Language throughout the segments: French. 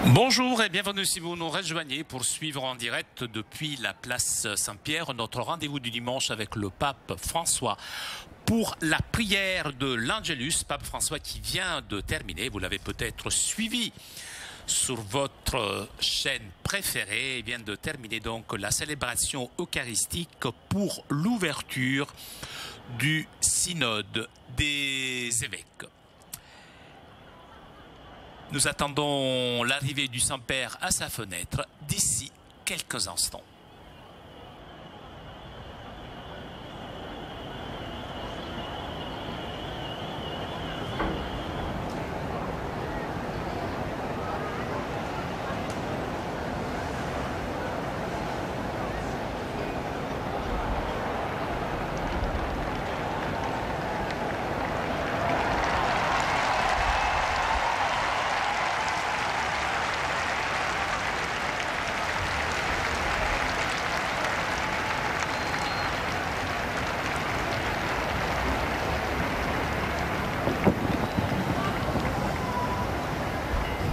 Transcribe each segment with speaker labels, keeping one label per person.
Speaker 1: Bonjour et bienvenue si vous nous rejoignez pour suivre en direct depuis la place Saint-Pierre notre rendez-vous du dimanche avec le pape François pour la prière de l'Angelus, pape François qui vient de terminer, vous l'avez peut-être suivi sur votre chaîne préférée, vient de terminer donc la célébration eucharistique pour l'ouverture du synode des évêques. Nous attendons l'arrivée du Saint-Père à sa fenêtre d'ici quelques instants.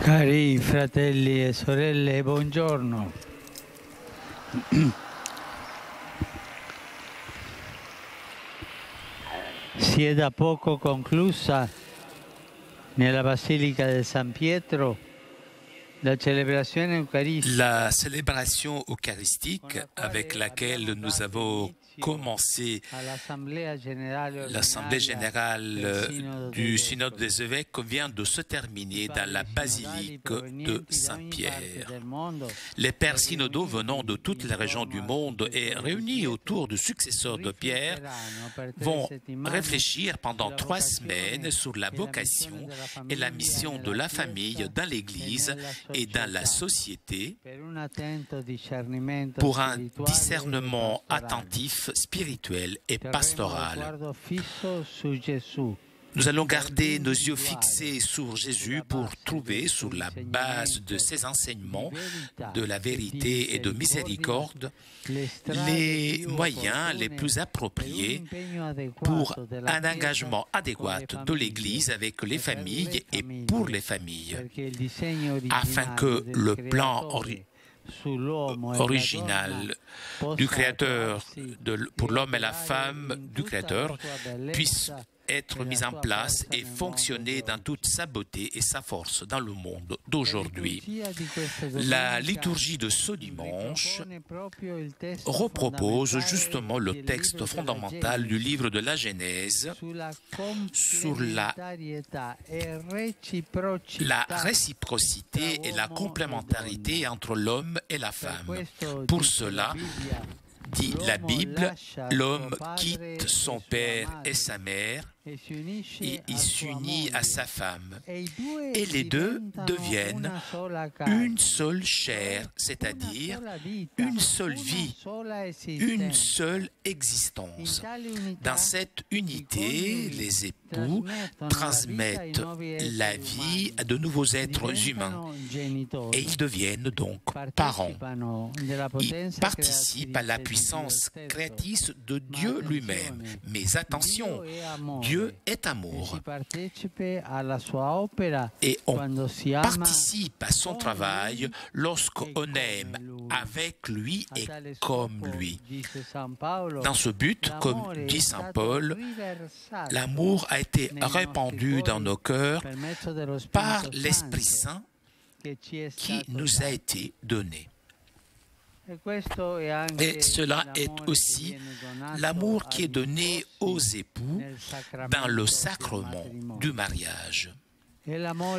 Speaker 2: Cari fratelli e sorelle, buongiorno. Si è da poco conclusa nella Basilica di San Pietro la célébration eucharistique avec laquelle nous avons commencé l'Assemblée générale du Synode des évêques vient de se terminer dans la basilique de Saint-Pierre. Les pères synodaux venant de toutes les régions du monde et réunis autour du successeur de Pierre vont réfléchir pendant 3 semaines sur la vocation et la mission de la famille dans l'Église et dans la société pour un discernement attentif, spirituel et pastoral. Nous allons garder nos yeux fixés sur Jésus pour trouver, sur la base de ses enseignements, de la vérité et de miséricorde, les moyens les plus appropriés pour un engagement adéquat de l'Église avec les familles et pour les familles, afin que le plan original du Créateur pour l'homme et la femme du Créateur puisse être mis en place et fonctionner dans toute sa beauté et sa force dans le monde d'aujourd'hui. La liturgie de ce dimanche repropose justement le texte fondamental du livre de la Genèse sur la réciprocité et la complémentarité entre l'homme et la femme. Pour cela, dit la Bible, l'homme quitte son père et sa mère et il s'unit à sa femme. Et les deux deviennent une seule chair, c'est-à-dire une seule vie, une seule existence. Dans cette unité, les époux transmettent la vie à de nouveaux êtres humains et ils deviennent donc parents. Ils participent à la puissance créatrice de Dieu lui-même. Mais attention, Dieu est amour et on participe à son travail lorsqu'on aime avec lui et comme lui. Dans ce but, comme dit Saint Paul, l'amour a été répandu dans nos cœurs par l'Esprit Saint qui nous a été donné. Et cela est aussi l'amour qui est donné aux époux dans le sacrement du mariage.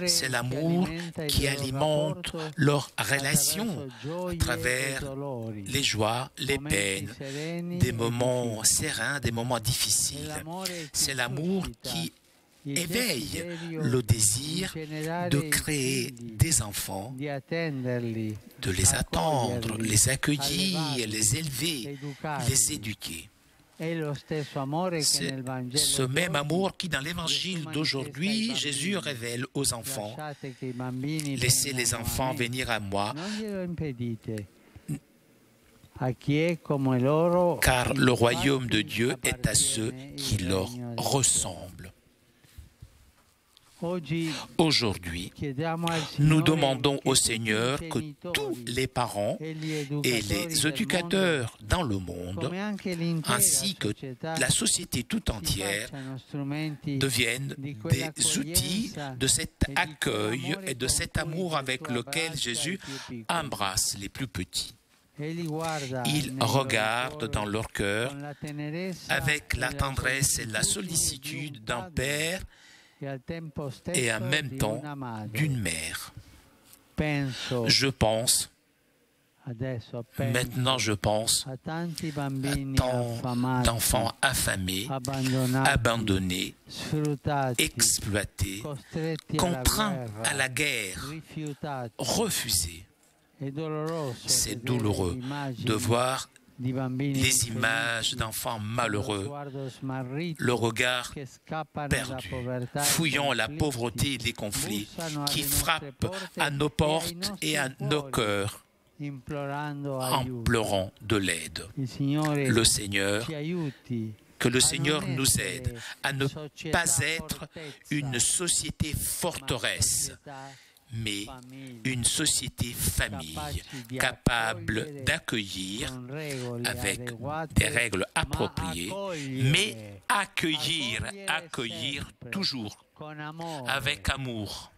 Speaker 2: C'est l'amour qui alimente leur relation à travers les joies, les peines, des moments sereins, des moments difficiles. C'est l'amour qui éveille le désir de créer des enfants, de les attendre, les accueillir, les élever, les éduquer. C'est ce même amour qui, dans l'évangile d'aujourd'hui, Jésus révèle aux enfants. Laissez les enfants venir à moi, car le royaume de Dieu est à ceux qui leur ressemblent. Aujourd'hui, nous demandons au Seigneur que tous les parents et les éducateurs dans le monde, ainsi que la société tout entière, deviennent des outils de cet accueil et de cet amour avec lequel Jésus embrasse les plus petits. Il regarde dans leur cœur avec la tendresse et la sollicitude d'un père et en même temps d'une mère. Maintenant je pense à tant d'enfants affamés, abandonnés, exploités, contraints à la guerre, refusés. C'est douloureux de voir les images d'enfants malheureux, le regard perdu, fouillant la pauvreté et les conflits qui frappent à nos portes et à nos cœurs, en pleurant de l'aide. Le Seigneur, que le Seigneur nous aide à ne pas être une société forteresse, mais une société famille capable d'accueillir avec des règles appropriées, mais accueillir toujours avec amour.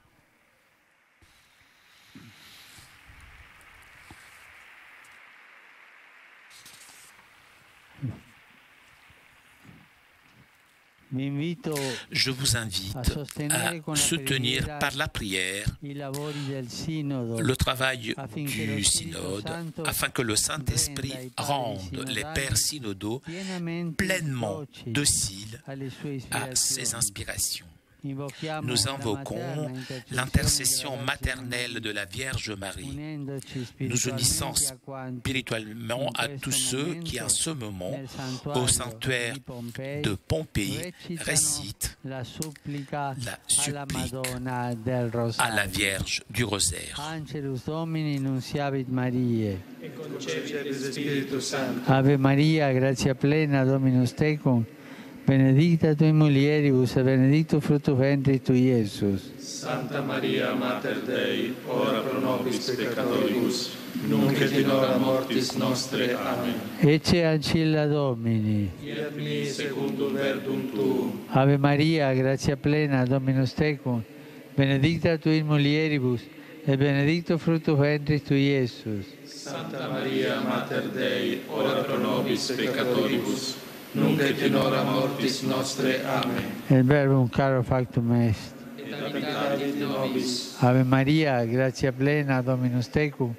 Speaker 2: Je vous invite à soutenir par la prière le travail du synode afin que le Saint-Esprit rende les pères synodaux pleinement dociles à ses inspirations. Nous invoquons l'intercession maternelle de la Vierge Marie, nous unissant spirituellement à tous ceux qui, en ce moment, au sanctuaire de Pompéi, récitent la supplique à la Vierge du Rosaire.
Speaker 3: Ave Maria, gratia plena, Dominus tecum, benedicta tui mulieribus et benedictus fructus ventris tui, Iesus.
Speaker 4: Santa Maria, Mater Dei, ora pro nobis peccatoribus, nunc et in hora mortis nostre. Amen.
Speaker 3: Ecce ancilla Domini.
Speaker 4: Fiat mi secundum verbum tuum.
Speaker 3: Ave Maria, gratia plena, Dominus tecum, benedicta tui mulieribus, et benedictus fructus ventris tui, Iesus.
Speaker 4: Santa Maria, Mater Dei, ora pro nobis peccatoribus, nunc et in hora mortis nostre. Amen.
Speaker 3: Et verbum caro factum est.
Speaker 4: Et habitavit in nobis.
Speaker 3: Ave Maria, gratia plena, Dominus tecum,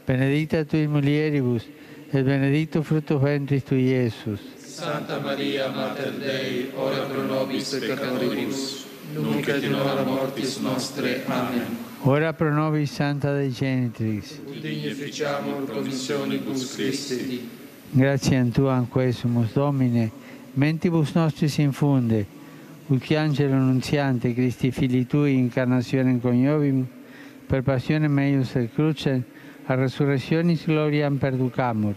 Speaker 3: benedicta tui mulieribus, et benedictus fructus ventris tui, Iesus.
Speaker 4: Santa Maria, Mater Dei, ora pro nobis peccatoribus, nunc et in hora mortis nostre. Amen.
Speaker 3: Ora pro nobis Santa Dei Genitrix.
Speaker 4: Ut dignificiamur promissionibus Christi.
Speaker 3: Gratiam Tuam quesumus, Domine, mentibus nostris infunde, ut angelo nuntiante Christi Filii Tui incarnationem coniovim, per passionem meius et crucem, a resurrectionis gloriam perducamur,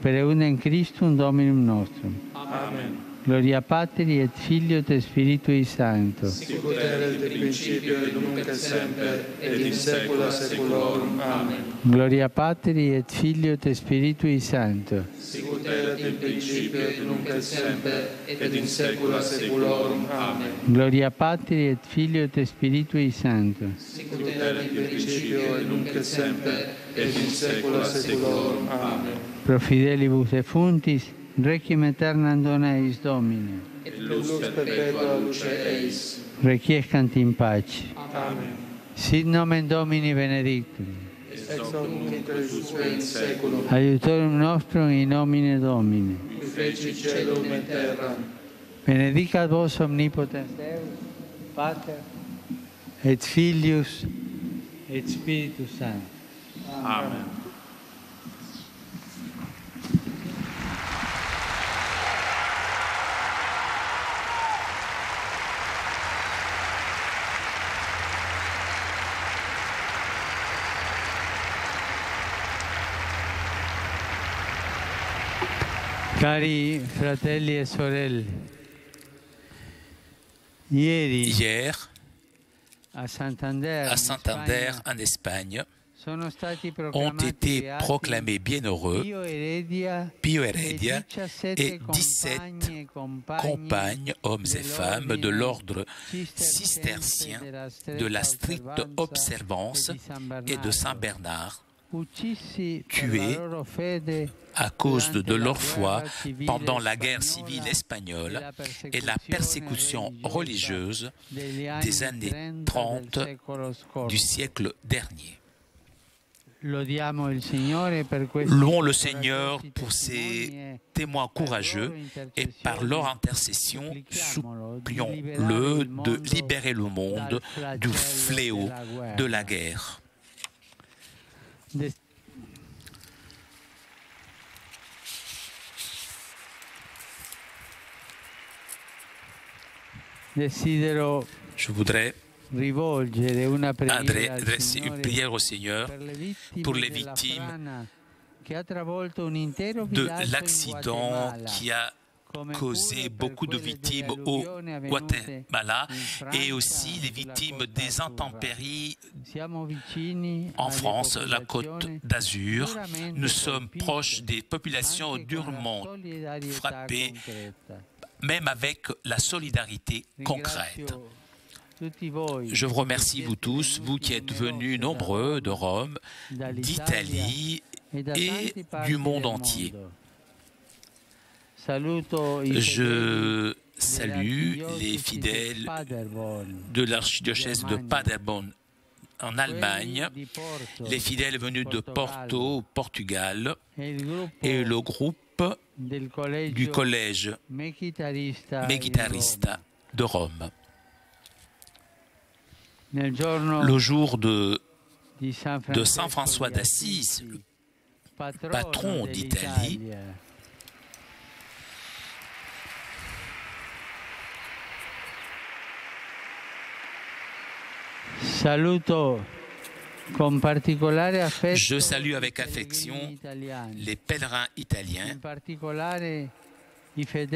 Speaker 3: per eundem Christum Dominum nostrum.
Speaker 4: Amen.
Speaker 3: Gloria Patri et Filio et Spiritui Sancto.
Speaker 4: Sicut erat in principio et nunc et semper et in saecula saeculorum. Amen.
Speaker 3: Gloria Patri et Filio et Spiritui Sancto.
Speaker 4: Sicut erat in principio et nunc et semper et in saecula saeculorum. Amen.
Speaker 3: Gloria Patri et Filio et Spiritui Sancto.
Speaker 4: Sicut erat in principio et nunc et semper et in saecula saeculorum. Amen.
Speaker 3: Pro fidelibus defuntis, requiem aeternam dona eis Domine.
Speaker 4: Et lux perpetua luce eis.
Speaker 3: Requiescant in pace.
Speaker 4: Amen.
Speaker 3: Sit nomen Domini benedictum.
Speaker 4: Ex hoc nunc et usque in saeculum.
Speaker 3: Aiutorium nostrum in nomine Domini.
Speaker 4: Qui feci caelum et terram.
Speaker 3: Benedicat vos omnipotens Deus, Pater, et Filius, et Spiritus Sanctus.
Speaker 4: Amen.
Speaker 3: Cari fratelli e sorelle, ieri
Speaker 2: Hier,
Speaker 3: à Santander
Speaker 2: en Espagne ont été proclamés bienheureux Pio Heredia et 17 compagnes, hommes et femmes de l'ordre cistercien de la stricte observance et de Saint Bernard, tués à cause de leur foi pendant la guerre civile espagnole et la persécution religieuse des années 30 du siècle dernier. Louons le Seigneur pour ces témoins courageux et par leur intercession, supplions-le de libérer le monde du fléau de la guerre. Je voudrais adresser une prière au Seigneur pour les victimes de l'accident qui a causé beaucoup de victimes au Guatemala et aussi les victimes des intempéries en France, la Côte d'Azur. Nous sommes proches des populations durement frappées, même avec la solidarité concrète. Je vous remercie, vous tous, vous qui êtes venus nombreux de Rome, d'Italie et du monde entier. Je salue les fidèles de l'archidiocèse de Paderborn en Allemagne, les fidèles venus de Porto, au Portugal, et le groupe du collège Megitarista de Rome. Le jour de Saint François d'Assise, le patron d'Italie, je salue avec affection les pèlerins italiens,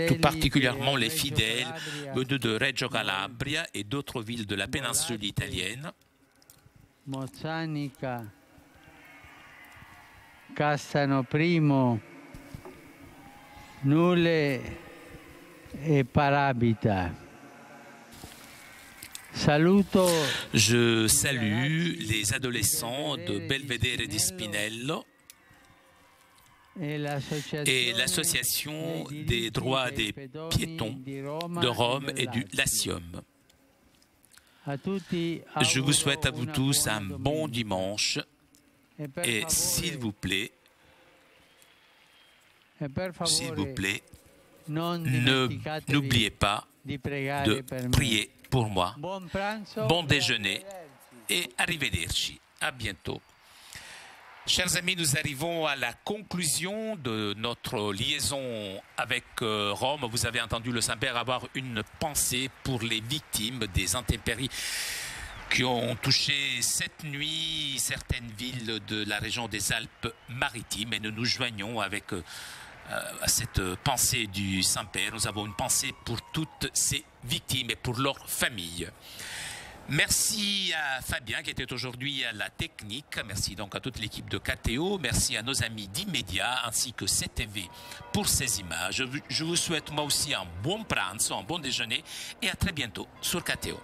Speaker 2: tout particulièrement les fidèles venus de Reggio Calabria et d'autres villes de la péninsule italienne,
Speaker 3: Castano Primo, Nule et Parabita.
Speaker 2: Je salue les adolescents de Belvedere di Spinello et l'association des droits des piétons de Rome et du Latium. Je vous souhaite à vous tous un bon dimanche et s'il vous plaît, n'oubliez pas de prier pour moi. Bon déjeuner et arrivederci. À bientôt.
Speaker 1: Chers amis, nous arrivons à la conclusion de notre liaison avec Rome. Vous avez entendu le Saint-Père avoir une pensée pour les victimes des intempéries qui ont touché cette nuit certaines villes de la région des Alpes-Maritimes. Et nous nous joignons avec à cette pensée du Saint-Père. Nous avons une pensée pour toutes ces victimes et pour leurs familles. Merci à Fabien qui était aujourd'hui à la technique. Merci donc à toute l'équipe de KTO. Merci à nos amis d'Immédiat ainsi que CTV pour ces images. Je vous souhaite moi aussi un bon pranzo, un bon déjeuner et à très bientôt sur KTO.